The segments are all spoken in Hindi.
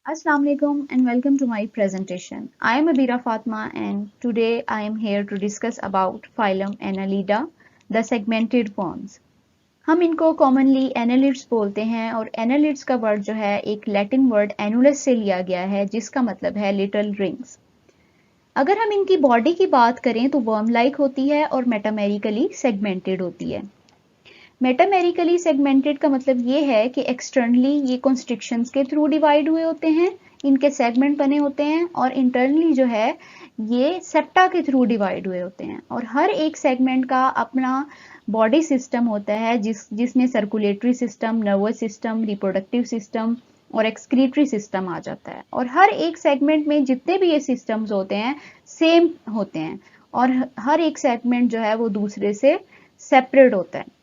Assalamu alaikum and welcome to my presentation. I am Abira Fatma and today I am here to discuss about phylum Annelida, the segmented worms. हम इनको कॉमनली एनालिड्स बोलते हैं और एनालिड्स का वर्ड जो है एक लैटिन वर्ड एनुलस से लिया गया है जिसका मतलब है लिटिल रिंग्स। अगर हम इनकी बॉडी की बात करें तो वर्म लाइक होती है और मेटामेरिकली सेगमेंटेड होती है। मेटामेरिकली सेगमेंटेड का मतलब ये है कि एक्सटर्नली ये कॉन्स्ट्रिक्शंस के थ्रू डिवाइड हुए होते हैं, इनके सेगमेंट बने होते हैं और इंटरनली जो है ये सेप्टा के थ्रू डिवाइड हुए होते हैं और हर एक सेगमेंट का अपना बॉडी सिस्टम होता है जिसमें circulatory system, nervous system, reproductive system और एक्सक्रीटरी सिस्टम आ जाता है और हर एक सेगमेंट में जितने भी ये सिस्टम्स होते हैं सेम होते हैं और हर एक सेगमेंट जो है वो दूसरे से सेपरेट होता है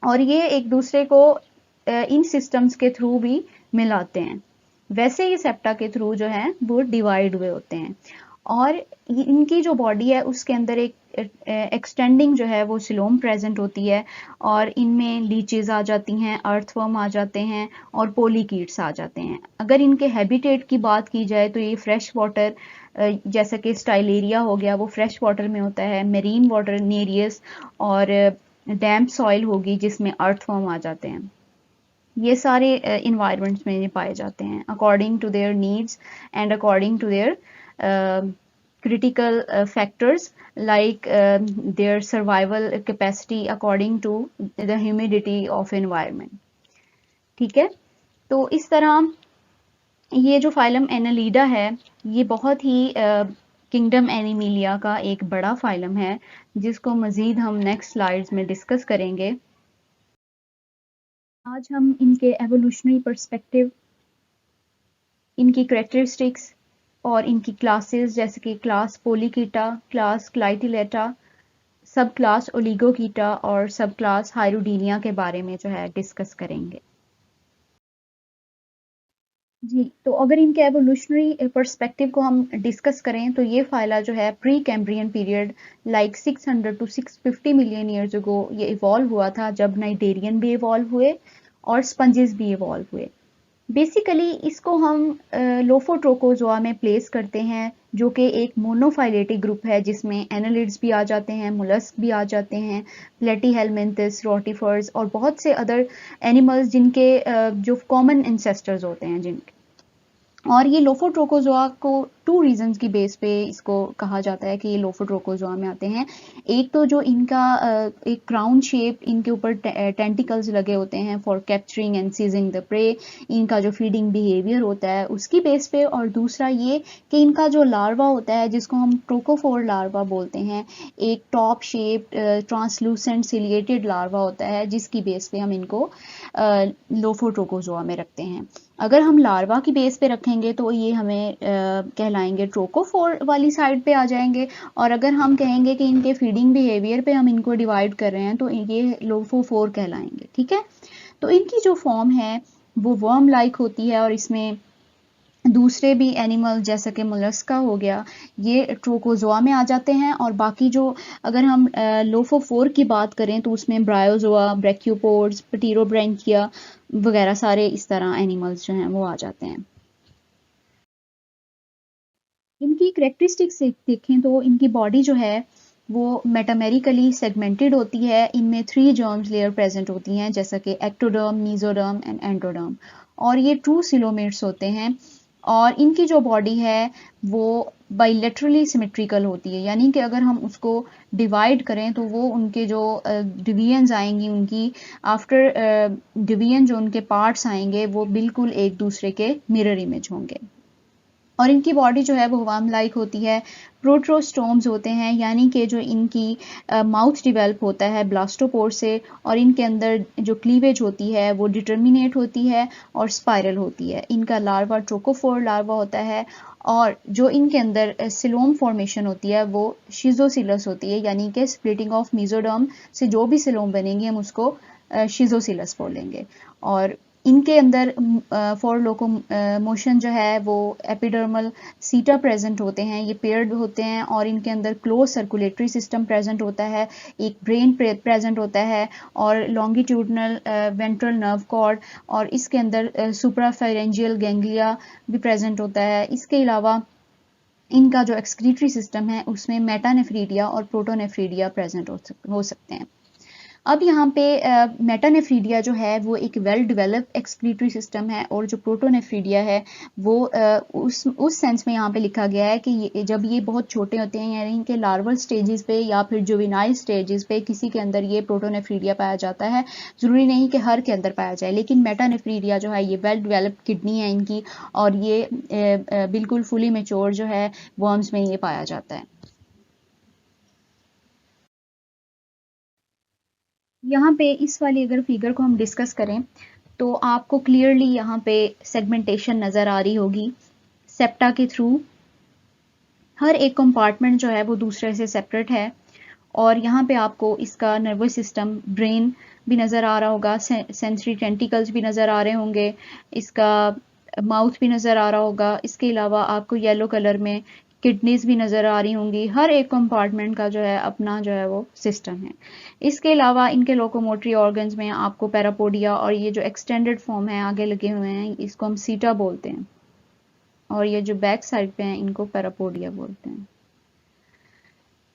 और ये एक दूसरे को इन सिस्टम्स के थ्रू भी मिलाते हैं। वैसे ये सेप्टा के थ्रू जो है वो डिवाइड हुए होते हैं और इनकी जो बॉडी है उसके अंदर एक एक्सटेंडिंग जो है वो सिलोम प्रेजेंट होती है और इनमें लीचेस आ जाती हैं, अर्थवर्म आ जाते हैं और पोलीकीट्स आ जाते हैं। अगर इनके हैबिटेट की बात की जाए तो ये फ्रेश वाटर जैसा कि स्टाइलेरिया हो गया वो फ्रेश वाटर में होता है, मेरीन वाटर नेरियस और डैम्प सॉइल होगी जिसमें अर्थवर्म आ जाते हैं। ये सारे इन्वायरमेंट्स में ये पाए जाते हैं according to their needs and according to their critical factors like their survival capacity according to the humidity of environment। ठीक है, तो इस तरह ये जो फाइलम एनालिडा है ये बहुत ही किंगडम एनिमिलिया का एक बड़ा फाइलम है जिसको मज़ीद हम नेक्स्ट स्लाइड्स में डिस्कस करेंगे। आज हम इनके एवोल्यूशनरी पर्सपेक्टिव, इनकी कैरेक्टरिस्टिक्स और इनकी क्लासेस जैसे कि क्लास पोलीकीटा, क्लास क्लाइटिलेटा, सब क्लास ओलिगोकीटा और सब क्लास हाइरोडीनिया के बारे में जो है डिस्कस करेंगे। जी, तो अगर इनके एवोल्यूशनरी पर्सपेक्टिव को हम डिस्कस करें तो ये फाइला जो है pre Cambrian period like 600 to 650 million years ago ये इवॉल्व हुआ था जब नाइडेरियन भी इवॉल्व हुए और स्पंजेस भी इवॉल्व हुए। बेसिकली इसको हम लोफोट्रोकोजोआ में प्लेस करते हैं जो कि एक मोनोफाइलेटिक ग्रुप है जिसमें एनालिड्स भी आ जाते हैं, मोलस्क भी आ जाते हैं, प्लेटीहेलमिन्थस, रोटिफर्स और बहुत से अदर एनिमल्स जिनके जो कॉमन इंसेस्टर्स होते हैं जिनके। और ये लोफोट्रोकोजोआ को टू रीजंस की बेस पे इसको कहा जाता है कि ये लोफोट्रोकोजोआ में आते हैं। एक तो जो इनका एक क्राउन शेप इनके ऊपर टेंटिकल्स लगे होते हैं for capturing and seizing the prey, इनका जो फीडिंग बिहेवियर होता है उसकी बेस पे, और दूसरा ये कि इनका जो लार्वा होता है जिसको हम ट्रोकोफोर लार्वा बोलते हैं, एक top shape translucent ciliated larva होता है जिसकी बेस पे हम इनको लोफोट्रोकोजोआ में रखते हैं। अगर हम लार्वा की बेस पे रखेंगे तो ये हमें कहलाएंगे ट्रोकोफोर वाली साइड पे आ जाएंगे, और अगर हम कहेंगे कि इनके फीडिंग बिहेवियर पे हम इनको डिवाइड कर रहे हैं तो ये लोफोफोर कहलाएंगे। ठीक है, तो इनकी जो फॉर्म है वो वर्म लाइक होती है और इसमें दूसरे भी एनिमल जैसा कि मोलस्का हो गया ये ट्रोकोजोआ में आ जाते हैं, और बाकी जो अगर हम लोफोफोर की बात करें तो उसमें ब्रायोजोआ, ब्रैक्यूपोड्स, पटीरोब्रैंकिया वगैरह सारे इस तरह एनिमल्स जो हैं वो आ जाते हैं। इनकी करेक्टरिस्टिक्स देखें तो इनकी बॉडी जो है वो मेटामेरिकली सेगमेंटेड होती है। इनमें 3 जर्म्स लेयर प्रेजेंट होती हैं जैसा कि एक्टोडर्म, मीजोडर्म एंड एंडोडर्म, और ये ट्रू सिलोमेट्स होते हैं। और इनकी जो बॉडी है वो बाइलेटरली सिमेट्रिकल होती है, यानी कि अगर हम उसको डिवाइड करें तो वो उनके जो डिवीजन्स आएंगी उनकी आफ्टर डिवीजन जो उनके पार्ट्स आएंगे वो बिल्कुल एक दूसरे के मिरर इमेज होंगे। और इनकी बॉडी जो है वो वर्म लाइक होती है। प्रोट्रोस्टोम्स होते हैं, यानी कि जो इनकी माउथ डिवेल्प होता है ब्लास्टोपोर से, और इनके अंदर जो क्लीवेज होती है वो डिटर्मिनेट होती है और स्पाइरल होती है। इनका लार्वा ट्रोकोफोर लार्वा होता है, और जो इनके अंदर सिलोम फॉर्मेशन होती है वो शिजोसिलस होती है, यानी कि स्प्लिटिंग ऑफ मीजोडर्म से जो भी सिलोम बनेंगे हम उसको शिजोसिलस बोलेंगे। और इनके अंदर फॉर लोको मोशन जो है वो एपिडर्मल सीटा प्रेजेंट होते हैं, ये पेयर्ड होते हैं और इनके अंदर क्लोज सर्कुलेटरी सिस्टम प्रेजेंट होता है, एक ब्रेन प्रेजेंट होता है और लॉन्गिट्यूडनल वेंट्रल नर्व कॉर्ड और इसके अंदर सुप्राफेरेंजियल गैंग्लिया भी प्रेजेंट होता है। इसके अलावा इनका जो एक्सक्रीटरी सिस्टम है उसमें मेटानेफ्रीडिया और प्रोटोनेफ्रीडिया प्रेजेंट हो सकते हैं। अब यहाँ पे मेटानेफ्रीडिया जो है वो एक वेल डेवलप्ड एक्सक्रीटरी सिस्टम है और जो प्रोटोनेफ्रीडिया है वो उस सेंस में यहाँ पे लिखा गया है कि जब ये बहुत छोटे होते हैं यानी इनके लार्वल स्टेजेस पे या फिर जुवेनाइल स्टेजेस पे किसी के अंदर ये प्रोटोनेफ्रीडिया पाया जाता है। ज़रूरी नहीं कि हर के अंदर पाया जाए, लेकिन मेटानेफ्रीडिया जो है ये वेल डेवलप्ड किडनी है इनकी और ये बिल्कुल फुली मेच्योर जो है वर्म्स में ये पाया जाता है। यहाँ पे इस वाली अगर फिगर को हम डिस्कस करें तो आपको क्लियरली यहाँ पे सेगमेंटेशन नज़र आ रही होगी सेप्टा के थ्रू। हर एक कंपार्टमेंट जो है वो दूसरे से सेपरेट है और यहाँ पे आपको इसका नर्वस सिस्टम, ब्रेन भी नज़र आ रहा होगा, सेंसरी टेंटिकल्स भी नज़र आ रहे होंगे, इसका माउथ भी नज़र आ रहा होगा। इसके अलावा आपको येलो कलर में किडनीज भी नज़र आ रही होंगी। हर एक कंपार्टमेंट का जो है अपना जो है वो सिस्टम है। इसके अलावा इनके लोकोमोटरी ऑर्गन्स में आपको पैरापोडिया और ये जो एक्सटेंडेड फॉर्म है आगे लगे हुए हैं इसको हम सीटा बोलते हैं और ये जो बैक साइड पे हैं इनको पैरापोडिया बोलते हैं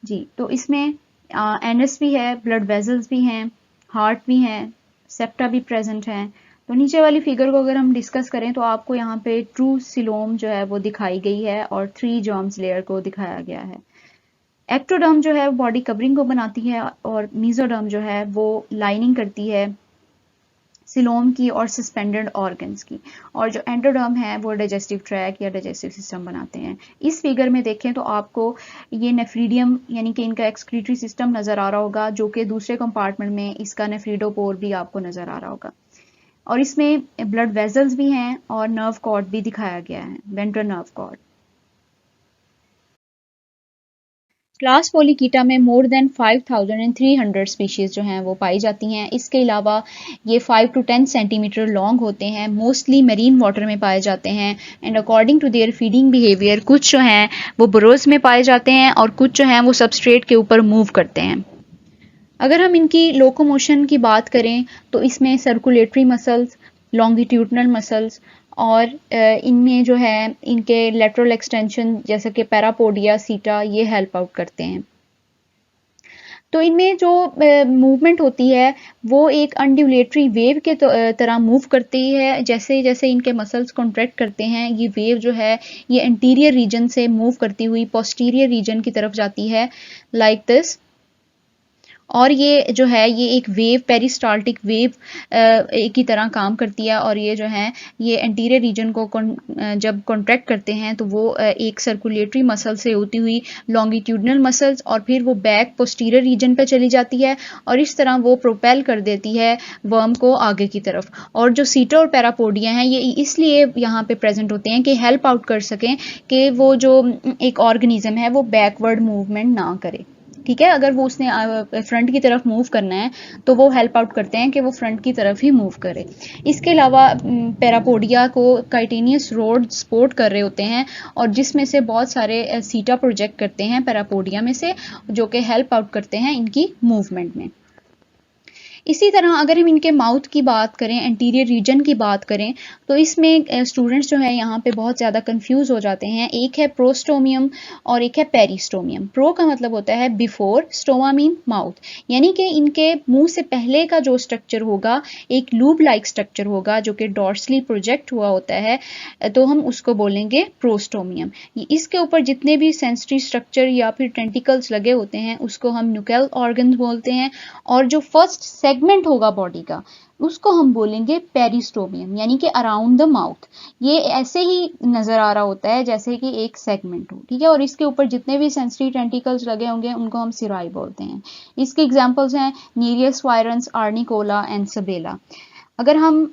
जी। तो इसमें एनस भी है, ब्लड वेजल्स भी हैं, हार्ट भी हैं, सेप्टा भी प्रेजेंट हैं। तो नीचे वाली फिगर को अगर हम डिस्कस करें तो आपको यहाँ पे ट्रू सिलोम जो है वो दिखाई गई है और 3 जर्म्स लेयर को दिखाया गया है। एक्टोडर्म जो है वो बॉडी कवरिंग को बनाती है और मीजोडर्म जो है वो लाइनिंग करती है सिलोम की और सस्पेंडेड ऑर्गन्स की, और जो एंडोडर्म है वो डाइजेस्टिव ट्रैक या डाइजेस्टिव सिस्टम बनाते हैं। इस फिगर में देखें तो आपको ये नेफ्रीडियम यानी कि इनका एक्सक्रीटरी सिस्टम नज़र आ रहा होगा जो कि दूसरे कंपार्टमेंट में इसका नेफ्रीडोपोर भी आपको नज़र आ रहा होगा और इसमें ब्लड वेजल्स भी हैं और नर्व कॉर्ड भी दिखाया गया है, वेंट्रल नर्व कॉर्ड। क्लास पोलिकीटा में मोर देन 5300 स्पीशीज जो हैं वो पाई जाती हैं। इसके अलावा ये 5 to 10 सेंटीमीटर लॉन्ग होते हैं, मोस्टली मरीन वाटर में पाए जाते हैं and according to their feeding behaviour कुछ जो हैं वो बरोज में पाए जाते हैं और कुछ जो हैं वो सबस्ट्रेट के ऊपर मूव करते हैं। अगर हम इनकी लोकोमोशन की बात करें तो इसमें सर्कुलेटरी मसल्स, लॉन्गिट्यूडनल मसल्स और इनमें जो है इनके लेटरल एक्सटेंशन जैसे कि पैरापोडिया, सीटा ये हेल्प आउट करते हैं। तो इनमें जो मूवमेंट होती है वो एक अनड्यूलेटरी वेव के तरह मूव करती है। जैसे जैसे इनके मसल्स कॉन्ट्रैक्ट करते हैं ये वेव जो है ये एंटीरियर रीजन से मूव करती हुई पोस्टीरियर रीजन की तरफ जाती है लाइक दिस। और ये जो है ये एक वेव, पेरिस्टाल्टिक वेव की तरह काम करती है और ये जो है ये एंटीरियर रीजन को जब कॉन्ट्रैक्ट करते हैं तो वो एक सर्कुलेटरी मसल से होती हुई लॉन्गिट्यूडनल मसल्स और फिर वो बैक पोस्टीरियर रीजन पे चली जाती है और इस तरह वो प्रोपेल कर देती है वर्म को आगे की तरफ। और जो सीटा और पैरापोडिया हैं ये इसलिए यहाँ पे प्रेजेंट होते हैं कि हेल्प आउट कर सकें कि वो जो एक ऑर्गेनिज्म है वो बैकवर्ड मूवमेंट ना करे। ठीक है, अगर वो उसने फ्रंट की तरफ मूव करना है तो वो हेल्प आउट करते हैं कि वो फ्रंट की तरफ ही मूव करे। इसके अलावा पैरापोडिया को काइटेनियस रोड सपोर्ट कर रहे होते हैं और जिसमें से बहुत सारे सीटा प्रोजेक्ट करते हैं पैरापोडिया में से जो कि हेल्प आउट करते हैं इनकी मूवमेंट में। इसी तरह अगर हम इनके माउथ की बात करें, एंटीरियर रीजन की बात करें तो इसमें स्टूडेंट्स जो है यहाँ पे बहुत ज़्यादा कंफ्यूज हो जाते हैं। एक है प्रोस्टोमियम और एक है पेरिस्टोमियम। प्रो का मतलब होता है बिफोर, स्टोमा मीन माउथ, यानी कि इनके मुंह से पहले का जो स्ट्रक्चर होगा एक लूब लाइक स्ट्रक्चर होगा जो कि डॉर्सली प्रोजेक्ट हुआ होता है तो हम उसको बोलेंगे प्रोस्टोमियम। इसके ऊपर जितने भी सेंसरी स्ट्रक्चर या फिर टेंटिकल्स लगे होते हैं उसको हम न्यूकल ऑर्गन बोलते हैं और जो फर्स्ट सेगमेंट होगा बॉडी का उसको हम बोलेंगे पेरिस्टोमियम, यानी कि अराउंड द माउथ। ये ऐसे ही नजर आ रहा होता है जैसे कि एक सेगमेंट हो, ठीक है, और इसके ऊपर जितने भी सेंसरी टेंटिकल्स लगे होंगे उनको हम सिराई बोलते हैं। इसके एग्जांपल्स हैं नीरियस वायरेंस, आर्निकोला एंड सबेला। अगर हम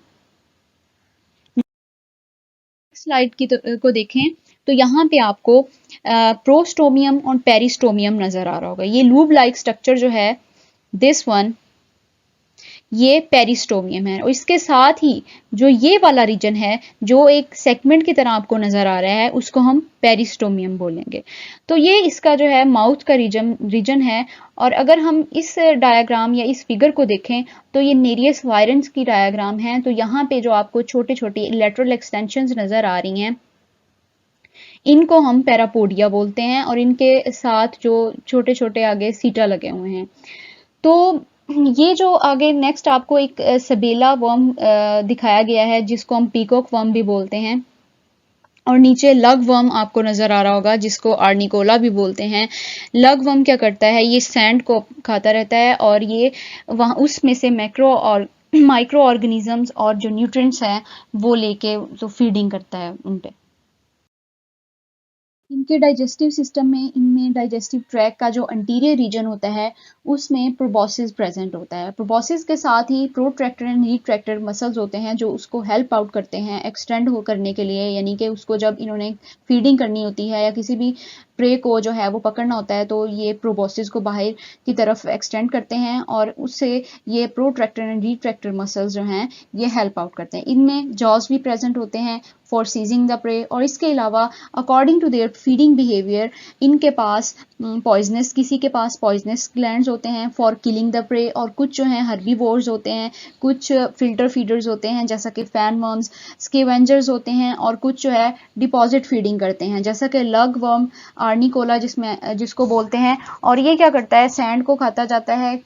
स्लाइड को देखें तो यहाँ पे आपको प्रोस्टोमियम और पेरिस्टोमियम नजर आ रहा होगा। ये लूब लाइक स्ट्रक्चर जो है दिस वन ये पेरिस्टोमियम है। और इसके साथ ही जो ये वाला रीजन है जो एक सेगमेंट की तरह आपको नजर आ रहा है उसको हम पेरिस्टोमियम बोलेंगे। तो ये इसका जो है माउथ का रीजन है। और अगर हम इस डायग्राम या इस फिगर को देखें तो ये नेरियस वायरेंस की डायग्राम है। तो यहाँ पे जो आपको छोटे छोटे लेटरल एक्सटेंशंस नजर आ रही हैं इनको हम पैरापोडिया बोलते हैं और इनके साथ जो छोटे छोटे आगे सीटा लगे हुए हैं। तो ये जो आगे नेक्स्ट आपको एक सबेला वर्म दिखाया गया है जिसको हम पीकॉक वर्म भी बोलते हैं। और नीचे लग वर्म आपको नजर आ रहा होगा जिसको आर्निकोला भी बोलते हैं। लग वर्म क्या करता है, ये सैंड को खाता रहता है और ये वहाँ उसमें से माइक्रो ऑर्गेनिजम्स और जो न्यूट्रिएंट्स हैं वो लेके जो फीडिंग करता है उन पे। इनके डाइजेस्टिव सिस्टम में इनमें डाइजेस्टिव ट्रैक का जो अंटीरियर रीजन होता है उसमें प्रोबॉसिस प्रेजेंट होता है। प्रोबॉसिस के साथ ही प्रोट्रैक्टर एंड रिट्रैक्टर मसल्स होते हैं जो उसको हेल्प आउट करते हैं एक्सटेंड हो करने के लिए, यानी कि उसको जब इन्होंने फीडिंग करनी होती है या किसी भी प्रे को जो है वो पकड़ना होता है तो ये प्रोबॉसिस को बाहर की तरफ एक्सटेंड करते हैं और उससे ये प्रोट्रैक्टर एंड रिट्रैक्टर मसल्स जो हैं ये हेल्प आउट करते हैं। इनमें जॉज भी प्रेजेंट होते हैं फॉर सीजिंग द प्रे। और इसके अलावा according to their feeding behaviour इनके पास किसी के पास पॉइजनस ग्लैंड्स होते हैं फॉर किलिंग द प्रे और कुछ जो हैं हर्बीवोर्स होते हैं, कुछ फिल्टर फीडर्स होते हैं जैसा कि फैन वर्म्स, स्केवेंजर्स होते हैं और कुछ जो है डिपॉजिट फीडिंग करते हैं जैसा कि लग वर्म आर्निकोला जिसको बोलते हैं। और ये क्या करता है, सैंड को खाता जाता है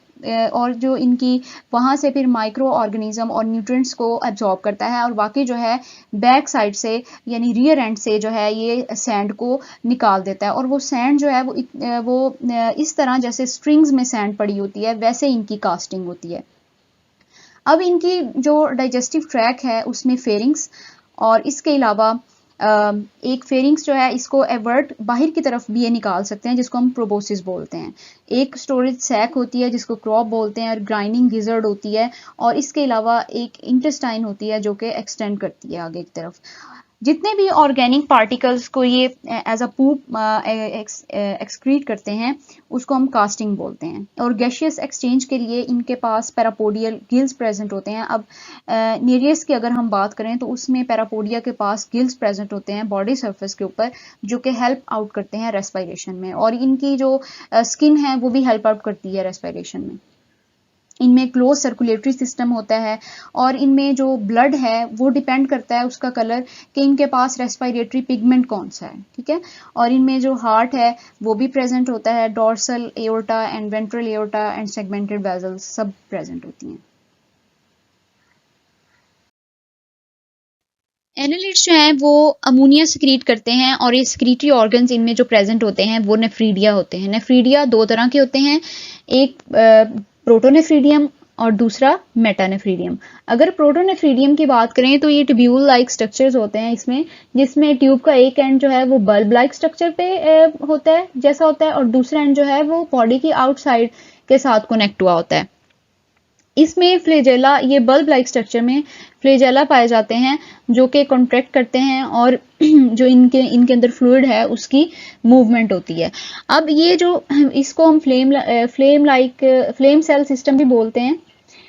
और जो इनकी वहाँ से फिर माइक्रो ऑर्गेनिज्म और न्यूट्रिएंट्स को एब्जॉर्ब करता है और बाकी जो है बैक साइड से यानी रियर एंड से जो है ये सैंड को निकाल देता है। और वो सैंड जो है वो इस तरह जैसे स्ट्रिंग्स में सैंड पड़ी होती है वैसे इनकी कास्टिंग होती है। अब इनकी जो डाइजेस्टिव ट्रैक है उसमें फेरिंग्स और इसके अलावा एक फेरिंग्स जो है इसको एवर्ट बाहर की तरफ भी ये निकाल सकते हैं जिसको हम प्रोबोसिस बोलते हैं। एक स्टोरेज सैक होती है जिसको क्रॉप बोलते हैं और ग्राइंडिंग गिजर्ड होती है और इसके अलावा एक इंटेस्टाइन होती है जो कि एक्सटेंड करती है आगे की तरफ। जितने भी ऑर्गेनिक पार्टिकल्स को ये एज अ पूप एक्सक्रीट करते हैं उसको हम कास्टिंग बोलते हैं। और गैशियस एक्सचेंज के लिए इनके पास पैरापोडियल गिल्स प्रेजेंट होते हैं। अब नेरियस की अगर हम बात करें तो उसमें पैरापोडिया के पास गिल्स प्रेजेंट होते हैं बॉडी सरफेस के ऊपर जो कि हेल्प आउट करते हैं रेस्पिरेशन में। और इनकी जो स्किन है वो भी हेल्प आउट करती है रेस्पिरेशन में। इनमें क्लोज सर्कुलेटरी सिस्टम होता है और इनमें जो ब्लड है वो डिपेंड करता है उसका कलर कि इनके पास रेस्पिरेटरी पिगमेंट कौन सा है, ठीक है। और इनमें जो हार्ट है वो भी प्रेजेंट होता है, dorsal aorta and ventral aorta and segmented vessels सब प्रेजेंट होती हैं। एनालिट्स जो हैं वो अमोनिया सिक्रीट करते हैं और ये सिक्रीटरी ऑर्गन्स इनमें जो प्रेजेंट होते हैं वो नेफ्रीडिया होते हैं। नेफ्रीडिया दो तरह के होते हैं, एक प्रोटोनेफ्रीडियम और दूसरा मेटानेफ्रीडियम। अगर प्रोटोनेफ्रीडियम की बात करें तो ये ट्यूब्यूल लाइक स्ट्रक्चर्स होते हैं इसमें, जिसमें ट्यूब का एक एंड जो है वो बल्ब लाइक स्ट्रक्चर पे होता है जैसा होता है और दूसरा एंड जो है वो बॉडी की आउटसाइड के साथ कनेक्ट हुआ होता है। इसमें फ्लेजेला, ये बल्ब लाइक स्ट्रक्चर में फ्लेजेला पाए जाते हैं जो कि कॉन्ट्रैक्ट करते हैं और जो इनके अंदर फ्लूइड है उसकी मूवमेंट होती है। अब ये जो इसको हम फ्लेम सेल सिस्टम भी बोलते हैं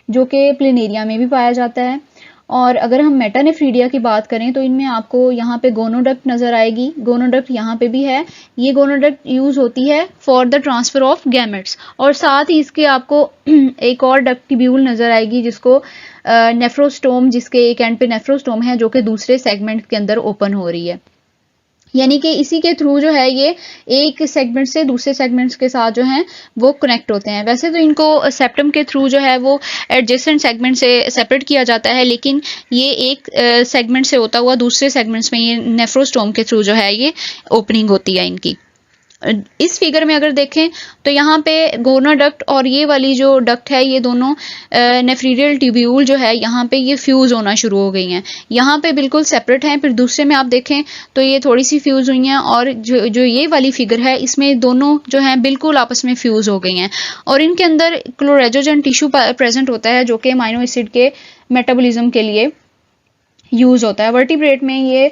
जो कि प्लेनेरिया में भी पाया जाता है। और अगर हम मेटानेफ्रीडिया की बात करें तो इनमें आपको यहाँ पे गोनोडक्ट नजर आएगी, गोनोडक्ट यहाँ पे भी है। ये गोनोडक्ट यूज होती है for the transfer of gametes और साथ ही इसके आपको एक और डक्ट ट्यूब्यूल नजर आएगी जिसको नेफ्रोस्टोम, जिसके एक एंड पे नेफ्रोस्टोम है जो कि दूसरे सेगमेंट के अंदर ओपन हो रही है। यानी कि इसी के थ्रू जो है ये एक सेगमेंट से दूसरे सेगमेंट्स के साथ जो है वो कनेक्ट होते हैं। वैसे तो इनको सेप्टम के थ्रू जो है वो एडजेसेंट सेगमेंट से सेपरेट किया जाता है, लेकिन ये एक सेगमेंट से होता हुआ दूसरे सेगमेंट्स में ये नेफ्रोस्टोम के थ्रू जो है ये ओपनिंग होती है इनकी। इस फिगर में अगर देखें तो यहाँ पे गोनाडक्ट और ये वाली जो डक्ट है ये दोनों नेफ्रीडियल ट्यूब्यूल जो है यहाँ पे ये फ्यूज होना शुरू हो गई हैं। यहाँ पे बिल्कुल सेपरेट हैं, फिर दूसरे में आप देखें तो ये थोड़ी सी फ्यूज हुई हैं और जो ये वाली फिगर है इसमें दोनों जो हैं बिल्कुल आपस में फ्यूज हो गई हैं। और इनके अंदर क्लोरेजोजन टिश्यू प्रेजेंट होता है जो कि अमाइनो एसिड के मेटाबॉलिज्म के लिए यूज होता है। वर्टिब्रेट में ये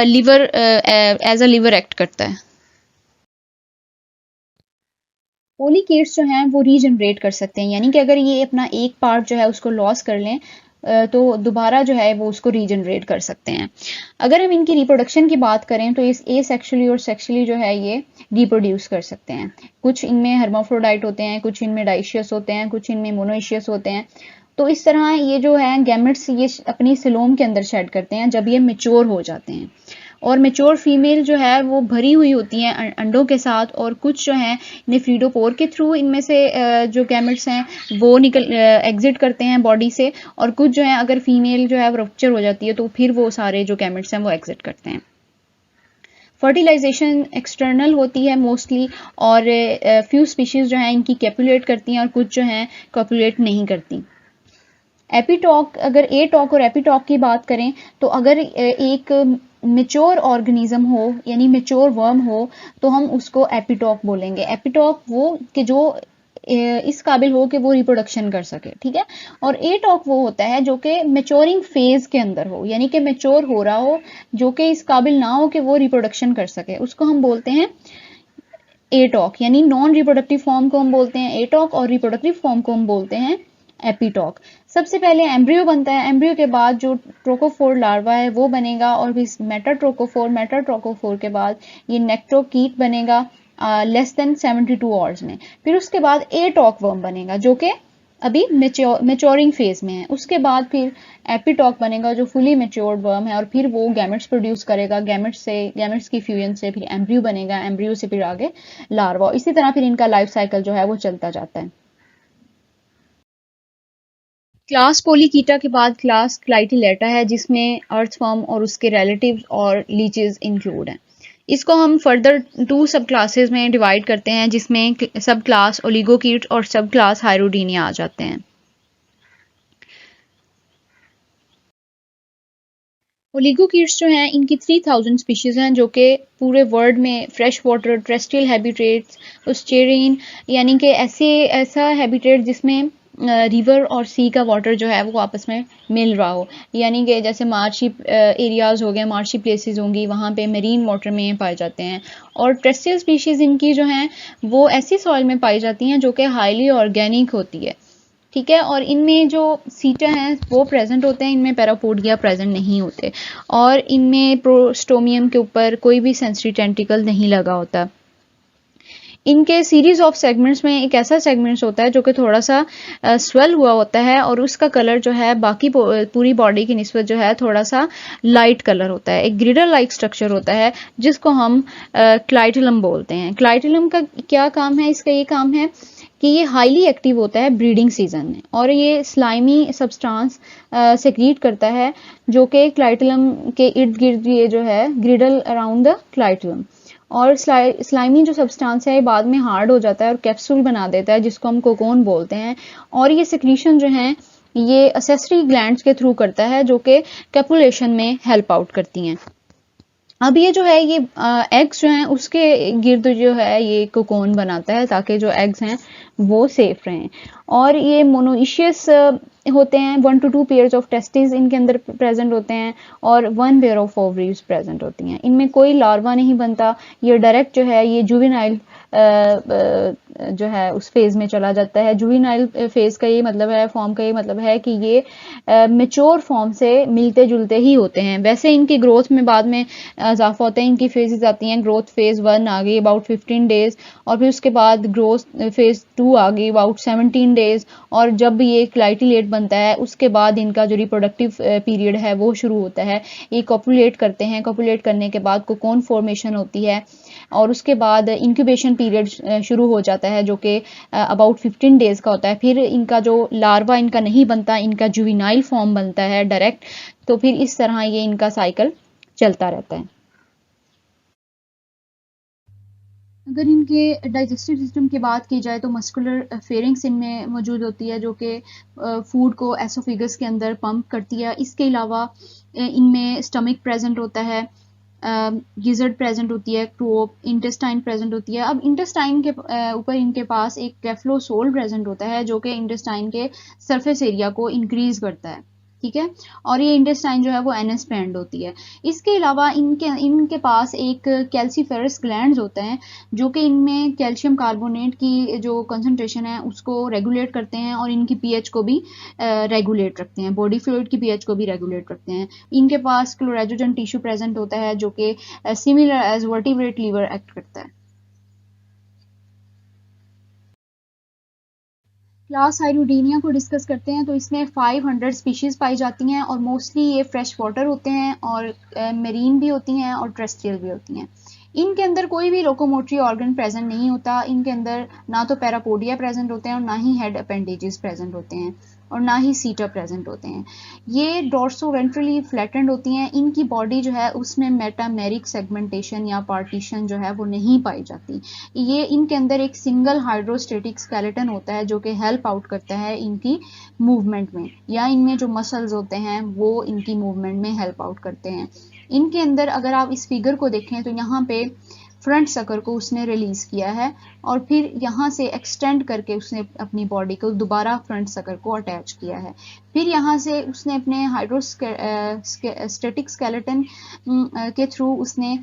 liver as a liver act करता है। पोलीकेट्स जो हैं वो रीजनरेट कर सकते हैं, यानी कि अगर ये अपना एक पार्ट जो है उसको लॉस कर लें तो दोबारा जो है वो उसको रीजनरेट कर सकते हैं। अगर हम इनकी रिप्रोडक्शन की बात करें तो इस ए सेक्शुअली और सेक्शुअली जो है ये रिप्रोड्यूस कर सकते हैं। कुछ इनमें हर्माफ्रोडाइट होते हैं, कुछ इनमें डाइशियस होते हैं, कुछ इनमें मोनोइशियस होते हैं। तो इस तरह ये जो है गैमेट्स ये अपनी सिलोम के अंदर शेड करते हैं जब ये मेच्योर हो जाते हैं। और मेच्योर फीमेल जो है वो भरी हुई होती हैं अंडों के साथ, और कुछ जो हैं निफ्रीडोपोर के थ्रू इनमें से जो गैमेट्स हैं वो निकल एग्जिट करते हैं बॉडी से, और कुछ जो है अगर फीमेल जो है वो रप्चर हो जाती है तो फिर वो सारे जो गैमेट्स हैं वो एग्जिट करते हैं। फर्टिलाइजेशन एक्सटर्नल होती है मोस्टली, और फ्यू स्पीशीज जो हैं इनकी कैपुलेट करती हैं और कुछ जो हैं कॉपुलेट नहीं करती। एपीटॉक, अगर एटॉक और एपीटॉक की बात करें तो अगर एक मेच्योर ऑर्गेनिज्म हो यानी मेच्योर वर्म हो तो हम उसको एपीटॉक बोलेंगे। एपीटॉक वो कि जो इस काबिल हो कि वो रिप्रोडक्शन कर सके, ठीक है। और एटॉक वो होता है जो कि मेच्योरिंग फेज के अंदर हो, यानी कि मेच्योर हो रहा हो, जो कि इस काबिल ना हो कि वो रिप्रोडक्शन कर सके, उसको हम बोलते हैं एटॉक। यानी नॉन रिप्रोडक्टिव फॉर्म को हम बोलते हैं एटॉक और रिप्रोडक्टिव फॉर्म को हम बोलते हैं एपीटॉक। सबसे पहले एम्ब्रियो बनता है, एम्ब्रियो के बाद जो ट्रोकोफोर लार्वा है वो बनेगा, और फिर मेटाट्रोकोफोर के बाद ये नेक्ट्रोकीट बनेगा लेस देन 72 आवर्स में। फिर उसके बाद एटॉक वर्म बनेगा जो कि अभी मेच्योरिंग फेज में है। उसके बाद फिर एपीटॉक बनेगा जो फुली मेच्योर्ड वर्म है, और फिर वो गैमेट्स प्रोड्यूस करेगा, गैमेट्स की फ्यूजन से फिर एम्ब्रियो बनेगा, एम्ब्रियो से फिर आगे लार्वा। इसी तरह फिर इनका लाइफ साइकिल जो है वो चलता जाता है। क्लास पोलीकीटा के बाद क्लास क्लाइटिलेटा है जिसमें अर्थवर्म और उसके रिलेटिव्स और लीचेस इंक्लूड हैं। इसको हम फर्दर 2 सब क्लासेस में डिवाइड करते हैं जिसमें सब क्लास ओलिगोकीट्स और सब क्लास हाइरोडीनिया आ जाते हैं। ओलिगोकीट्स जो हैं इनकी 3000 स्पीशीज हैं जो कि पूरे वर्ल्ड में फ्रेश वाटर टेरेस्ट्रियल हैबिटेट्स, उस्टेरिन यानी कि ऐसा हैबिटेट जिसमें रिवर और सी का वाटर जो है वो आपस में मिल रहा हो, यानी कि जैसे मार्शी एरियाज हो गए, मार्शी प्लेसेस होंगी, वहाँ पे मरीन वाटर में पाए जाते हैं। और टेरेस्ट्रियल स्पीशीज इनकी जो हैं वो ऐसी सॉइल में पाई जाती हैं जो कि हाईली ऑर्गेनिक होती है, ठीक है। और इनमें जो सीटा हैं वो प्रेजेंट होते हैं, इनमें पैरापोडिया प्रेजेंट नहीं होते, और इनमें प्रोस्टोमियम के ऊपर कोई भी सेंसरी टेंटिकल नहीं लगा होता। इनके सीरीज ऑफ सेगमेंट्स में एक ऐसा सेगमेंट्स होता है जो कि थोड़ा सा स्वेल हुआ होता है, और उसका कलर जो है बाकी पूरी बॉडी की निस्बत जो है थोड़ा सा लाइट कलर होता है। एक ग्रिडल लाइक स्ट्रक्चर होता है जिसको हम क्लाइटिलम बोलते हैं। क्लाइटिलम का क्या काम है, इसका ये काम है कि ये हाईली एक्टिव होता है ब्रीडिंग सीजन में, और ये स्लाइमी सब्सटेंस सेक्रीट करता है जो कि क्लाइटिलम के इर्द गिर्द ये जो है ग्रिडल अराउंड द क्लाइटिलम। और स्लाइमी जो सब्सटेंस है ये बाद में हार्ड हो जाता है और कैप्सूल बना देता है जिसको हम कोकोन बोलते हैं, और ये सिक्रीशन जो है ये असेसरी ग्लैंड्स के थ्रू करता है जो कि कैपुलेशन में हेल्प आउट करती हैं। अब ये जो है ये एग्स जो हैं उसके गिर्द जो है ये कोकोन बनाता है ताकि जो एग्स हैं वो सेफ रहें। और ये मोनोइशियस होते हैं, 1 to 2 पेयर्स ऑफ टेस्टिस इनके अंदर प्रेजेंट होते हैं, और 1 पेयर ऑफ ओवरीज प्रेजेंट होती हैं। इनमें कोई लार्वा नहीं बनता, ये डायरेक्ट जो है ये जुवेनाइल जो है उस फेज में चला जाता है। जुवेनाइल फेज का ये मतलब है, फॉर्म का ये मतलब है कि ये मेच्योर फॉर्म से मिलते जुलते ही होते हैं। वैसे इनकी ग्रोथ में बाद में इजाफा होता है, इनकी फेजेस आती हैं। ग्रोथ फेज 1 आ गई अबाउट 15 डेज, और फिर उसके बाद ग्रोथ फेज 2 आ गई अबाउट 17 डेज, और जब ये क्लाइटिलेट बनता है उसके बाद इनका जो रिप्रोडक्टिव पीरियड है वो शुरू होता है। ये कॉपुलेट करते हैं, कॉपुलेट करने के बाद कोकोन फॉर्मेशन होती है, और उसके बाद इंक्यूबेशन पीरियड शुरू हो जाता है जो कि अबाउट 15 डेज का होता है। फिर इनका जो लार्वा इनका नहीं बनता, इनका जुवेनाइल फॉर्म बनता है डायरेक्ट। तो फिर इस तरह ये इनका साइकिल चलता रहता है। अगर इनके डाइजेस्टिव सिस्टम की बात की जाए तो मस्कुलर फेरिंग्स इनमें मौजूद होती है जो कि फूड को एसोफिगस के अंदर पंप करती है। इसके अलावा इनमें स्टमक प्रेजेंट होता है, गिजर्ड प्रेजेंट होती है, क्रोप, इंटेस्टाइन प्रेजेंट होती है। अब इंटेस्टाइन के ऊपर इनके पास एक कैफ्लोसोल प्रेजेंट होता है जो कि इंटेस्टाइन के सरफेस एरिया को इंक्रीज करता है। ठीक है। और ये इंटेस्टाइन जो है वो एनस पे एंड होती है। इसके अलावा इनके पास एक कैल्सीफेरस ग्लैंड्स होते हैं जो कि इनमें कैल्शियम कार्बोनेट की जो कंसंट्रेशन है उसको रेगुलेट करते हैं और इनकी पीएच को भी रेगुलेट रखते हैं, बॉडी फ्लूइड की पीएच को भी रेगुलेट रखते हैं। इनके पास क्लोरेजोजन टिश्यू प्रेजेंट होता है जो कि similar as vertebrate liver act करता है। क्लास हाइड्रोडीनिया को डिस्कस करते हैं तो इसमें 500 स्पीशीज पाई जाती हैं और मोस्टली ये फ्रेश वाटर होते हैं और मेरीन भी होती हैं और टेरेस्ट्रियल भी होती हैं। इनके अंदर कोई भी लोकोमोटरी ऑर्गन प्रेजेंट नहीं होता। इनके अंदर ना तो पैरापोडिया प्रेजेंट होते हैं और ना ही हेड अपेंडेजेस प्रेजेंट होते हैं और ना ही सीटा प्रेजेंट होते हैं। ये डोर्सो वेंट्रली फ्लैटेंड होती हैं। इनकी बॉडी जो है उसमें मेटामेरिक सेगमेंटेशन या पार्टीशन जो है वो नहीं पाई जाती। ये इनके अंदर एक सिंगल हाइड्रोस्टेटिक स्केलेटन होता है जो कि हेल्प आउट करता है इनकी मूवमेंट में, या इनमें जो मसल्स होते हैं वो इनकी मूवमेंट में हेल्प आउट करते हैं। इनके अंदर अगर आप इस फिगर को देखें तो यहाँ पे फ्रंट सकर को उसने रिलीज किया है और फिर यहाँ से एक्सटेंड करके उसने अपनी बॉडी को दोबारा फ्रंट सकर को अटैच किया है। फिर यहाँ से उसने अपने हाइड्रोस्टेटिक स्केलेटन के थ्रू उसने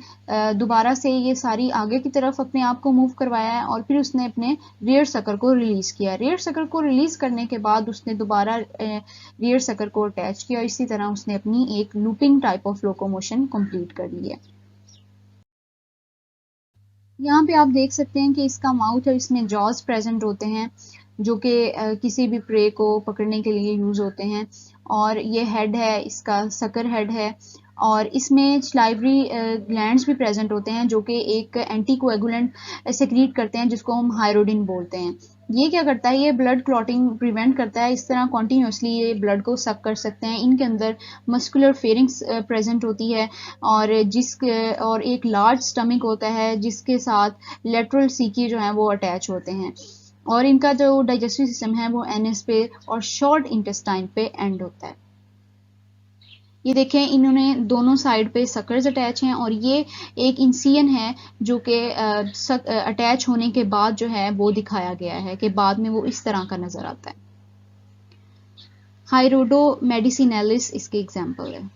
दोबारा से ये सारी आगे की तरफ अपने आप को मूव करवाया है और फिर उसने अपने रियर सकर को रिलीज किया। रियर सकर को रिलीज करने के बाद उसने दोबारा रियर सकर को अटैच किया और इसी तरह उसने अपनी एक looping type of locomotion complete कर ली है। यहाँ पे आप देख सकते हैं कि इसका माउथ और इसमें जॉज प्रेजेंट होते हैं जो कि किसी भी प्रे को पकड़ने के लिए यूज होते हैं। और ये हेड है, इसका सकर हेड है और इसमें स्लाइवरी ग्लैंड्स भी प्रेजेंट होते हैं जो कि एक एंटीकोएगुलेंट सेक्रीट करते हैं जिसको हम हाइरोडिन बोलते हैं। ये क्या करता है, ये ब्लड क्लॉटिंग प्रिवेंट करता है। इस तरह कॉन्टीन्यूसली ये ब्लड को सक कर सकते हैं। इनके अंदर मस्कुलर फेरिंग्स प्रेजेंट होती है और और एक लार्ज स्टमक होता है जिसके साथ लेटरल सीकी जो है वो अटैच होते हैं और इनका जो डाइजेस्टिव सिस्टम है वो एनएस पे और शॉर्ट इंटेस्टाइन पे एंड होता है। ये देखें, इन्होंने दोनों साइड पे सकर्स अटैच हैं और ये एक इंसियन है जो कि अटैच होने के बाद जो है वो दिखाया गया है कि बाद में वो इस तरह का नजर आता है। हाइरोडो मेडिसिनेलिस इसके एग्जाम्पल है।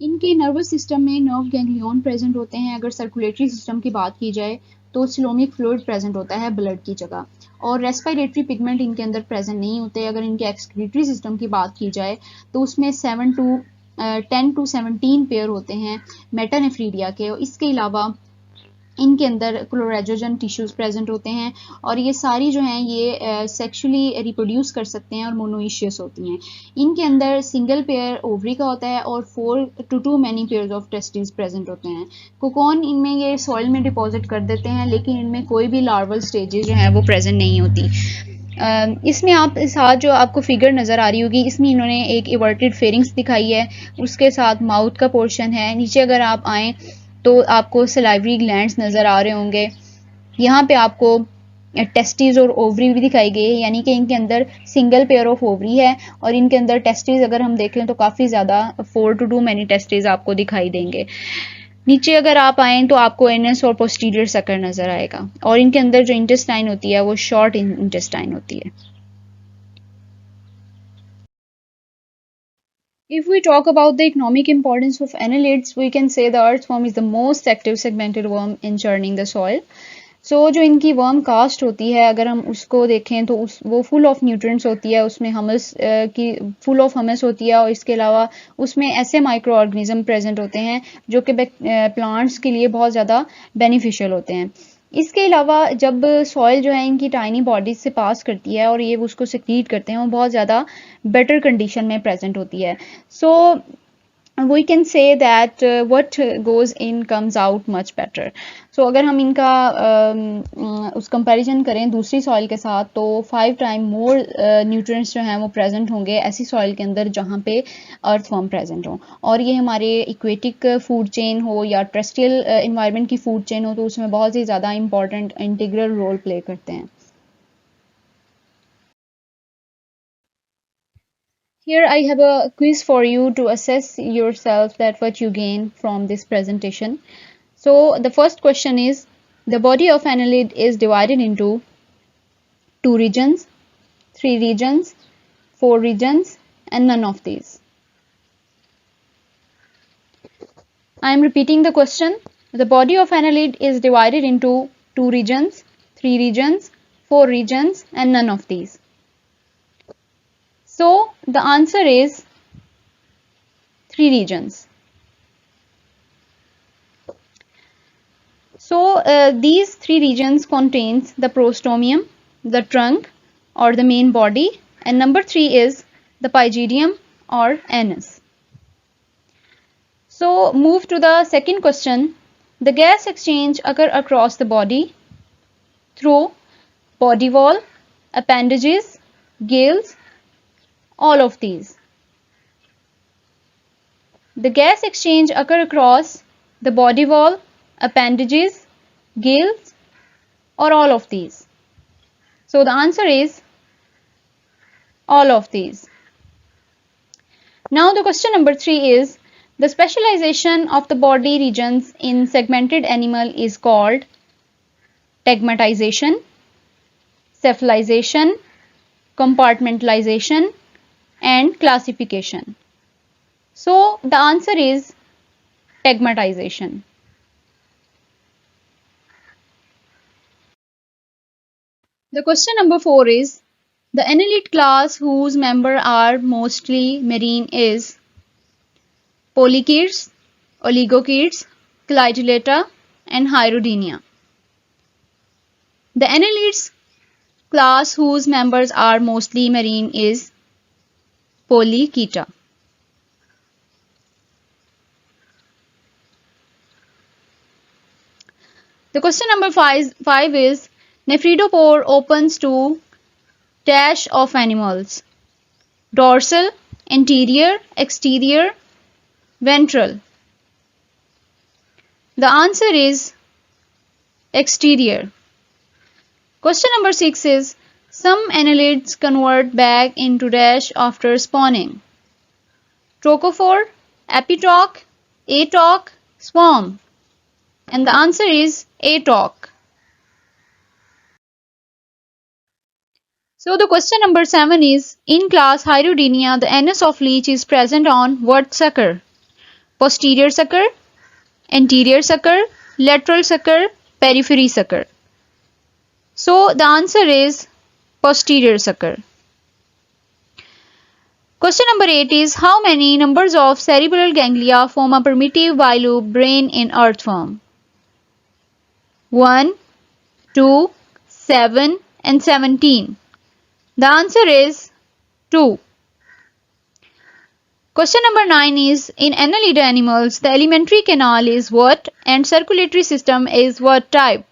इनके नर्वस सिस्टम में नर्व गैंग्लियन प्रेजेंट होते हैं। अगर सर्कुलेटरी सिस्टम की बात की जाए तो सिलोमिक फ्लूइड प्रेजेंट होता है ब्लड की जगह और रेस्पिरेटरी पिगमेंट इनके अंदर प्रेजेंट नहीं होते। अगर इनके एक्सक्रीटरी सिस्टम की बात की जाए तो उसमें 10 to 17 पेयर होते हैं मेटानेफ्रीडिया के। इसके अलावा इनके अंदर क्लोरेजोजन टिश्यूज प्रेजेंट होते हैं और ये सारी जो हैं ये सेक्सुअली रिप्रोड्यूस कर सकते हैं और मोनोइशियस होती हैं। इनके अंदर सिंगल पेयर ओवरी का होता है और 4 to 2 many pairs of testis present होते हैं। कोकोन इनमें ये सॉइल में डिपॉजिट कर देते हैं लेकिन इनमें कोई भी लार्वल स्टेजेस जो है वो प्रेजेंट नहीं होती। इसमें आप साथ जो आपको फिगर नज़र आ रही होगी इसमें इन्होंने एक इवर्टेड फेरिंग्स दिखाई है, उसके साथ माउथ का पोर्शन है। नीचे अगर आप आएँ तो आपको सलाइवरी ग्लैंड्स नज़र आ रहे होंगे। यहाँ पे आपको टेस्टिस और ओवरी भी दिखाई गई है, यानी कि इनके अंदर सिंगल पेयर ऑफ ओवरी है और इनके अंदर टेस्टिस अगर हम देखें तो काफ़ी ज़्यादा 4 to 2 मैनी टेस्टिस आपको दिखाई देंगे। नीचे अगर आप आए तो आपको एनस और पोस्टीरियर सकर नज़र आएगा और इनके अंदर जो इंटेस्टाइन होती है वो शॉर्ट इंटेस्टाइन होती है। If we talk about the economic importance of annelids, we can say the earthworm is the most active segmented worm in churning the soil. जो इनकी वर्म कास्ट होती है अगर हम उसको देखें तो वो फुल ऑफ न्यूट्रिएंट्स होती है, उसमें हमस की फुल ऑफ हमस होती है और इसके अलावा उसमें ऐसे माइक्रो ऑर्गेनिज्म प्रेजेंट होते हैं जो कि प्लांट्स के लिए बहुत ज़्यादा बेनिफिशियल होते हैं। इसके अलावा जब सॉइल जो है इनकी टाइनी बॉडीज से पास करती है और ये उसको सेक्रीट करते हैं वो बहुत ज़्यादा बेटर कंडीशन में प्रेजेंट होती है। we can say that what goes in comes out much better. अगर हम इनका उस कंपैरिजन करें दूसरी सॉइल के साथ तो 5 टाइम मोर न्यूट्रिएंट्स जो हैं वो प्रेजेंट होंगे ऐसी सॉइल के अंदर जहाँ पे अर्थवर्म प्रेजेंट हो। और ये हमारे इक्वेटिक फूड चेन हो या टेरेस्ट्रियल एनवायरनमेंट की फूड चेन हो तो उसमें बहुत ही ज़्यादा इंपॉर्टेंट इंटीग्रल रोल प्ले करते हैं। Here I have a quiz for you to assess yourself that what you gain from this presentation. So the first question is, the body of annelid is divided into 2 regions, 3 regions, 4 regions, and none of these. I am repeating the question. The body of annelid is divided into 2 regions, 3 regions, 4 regions and none of these. So the answer is 3 regions. So these 3 regions contains the prostomium, the trunk or the main body, and number 3 is the pygidium or anus. So move to the second question. The gas exchange occur across the body through body wall, appendages, gills, all of these. The gas exchange occur across the body wall, appendages, gills or all of these. So the answer is all of these. Now the question number 3 is the specialization of the body regions in segmented animal is called tegmatization, cephalization, compartmentalization and classification. So the answer is tegmatization. The question number 4 is the annelid class whose members are mostly marine is polychaetes, oligochaetes, Clytellata and Hyoidina. The annelids class whose members are mostly marine is Polychaeta. The question number 5 is nephridopore opens to dash of animals: dorsal, anterior, exterior, ventral. The answer is exterior. Question number 6 is some annelids convert back into dash after spawning: trochophore, epitoc, atoc, swarm. And the answer is atoc. So the question number 7 is in class Hyoidina, the anus of leech is present on what sucker? Posterior sucker, anterior sucker, lateral sucker, periphery sucker. So the answer is posterior sucker. Question number 8 is how many numbers of cerebral ganglia form a primitive bilobe brain in earthworm? 1, 2, 7 and 17. The answer is 2. Question number 9 is in annelid animals the alimentary canal is what and circulatory system is what type?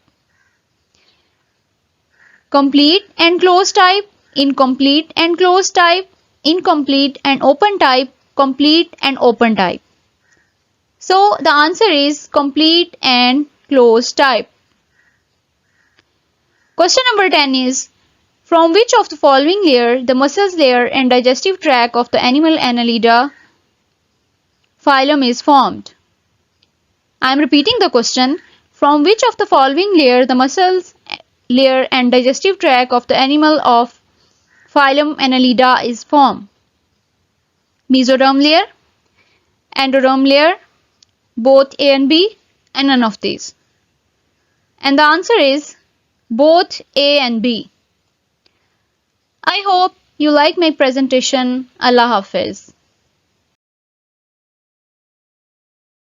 Complete and closed type, incomplete and closed type, incomplete and open type, complete and open type. So the answer is complete and closed type. Question number 10 is from which of the following layer, the muscles layer and digestive tract of the animal Annelida phylum is formed? I am repeating the question. From which of the following layer, the muscles layer and digestive tract of the animal of phylum Annelida is formed? Mesoderm layer, endoderm layer, both A and B, and none of these. And the answer is both A and B. I hope you like my presentation. Allah Hafiz.